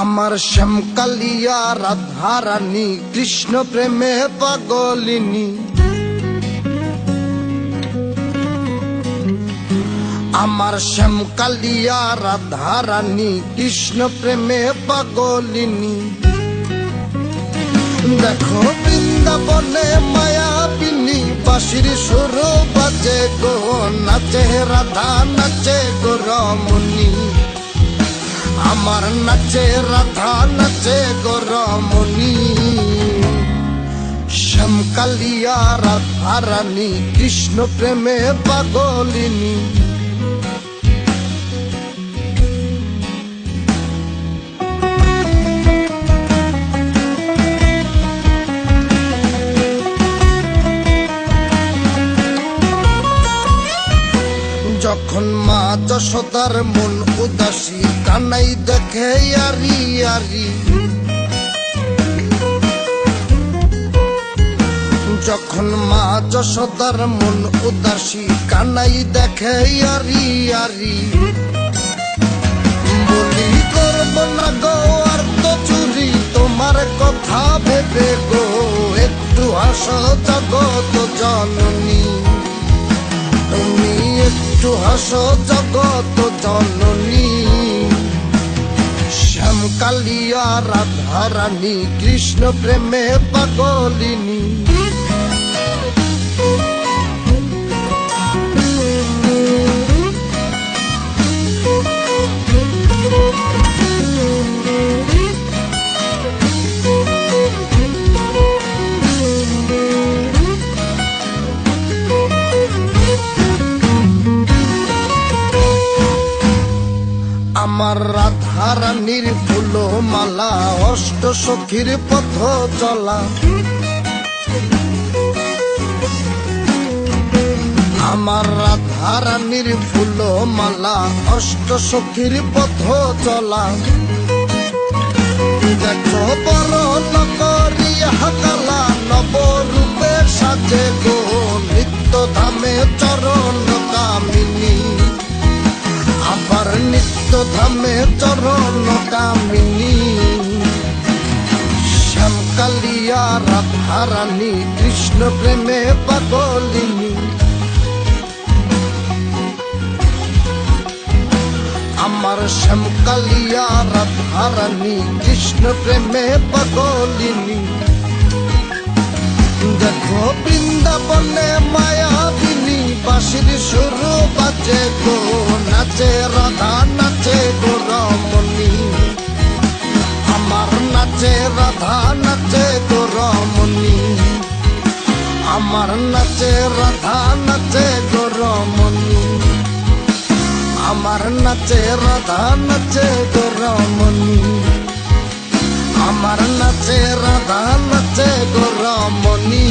আমার শ্যামকালিয়া রাধারানী কৃষ্ণ প্রেমে পাগলিনী। আমার শ্যামকালিয়া রাধারানী কৃষ্ণ প্রেমে পাগলিনী। দেখো বৃন্দাবনে মায়াবিনী বাঁশির সুর বাজে গো, নাচে রাধা নাচে গো রমণী। আমার নাচে রাধা নাচে গো রমণী। শ্যামকালিয়া রাধারানী কৃষ্ণ প্রেমে পাগলিনী। যখন মা যশোদার মন উদাসী, কানাই দেখে আরি আরি। যখন মা যশোদার মন উদাসী, কানাই দেখে আরি আরি। বলি করব না গো আর তো চুরি তোমার কথা ভেবে গো, একটু হাসো জগত জননী। তুমি একটু হাসো জগত জননী। শ্যামকালিয়া রাধারানী কৃষ্ণ প্রেমে পাগলিনী। আমার রাধারানীর ফুল মালা, অষ্ট সখীর পথ চলা। আমার রাধারানীর ফুল মালা, অষ্ট সখীর পথ চলা। দেখো বড় নগরী হাকালা, নবরূপে সাজে গো, নিত্য ধামে চরণ কামিনী। আবার নিত্য ধামে চরণ কামিনী। শ্যামকালিয়া রাধারানী কৃষ্ণ প্রেমে পাগলিনী। আমার শ্যামকালিয়া রাধারানী কৃষ্ণ প্রেমে পাগলিনী। দেখো বৃন্দাবনে মায়াবিনী বাঁশির সুর বাজে গো, নাচে রাধা নাচে গো রমণী। আমার নাচে রাধা নাচে গো রমণী। আমার নাচে রাধা নাচে গো রমণী। আমার নাচে রাধা নাচে গো রমণী। আমার নাচে রাধা নাচে গো রমণী।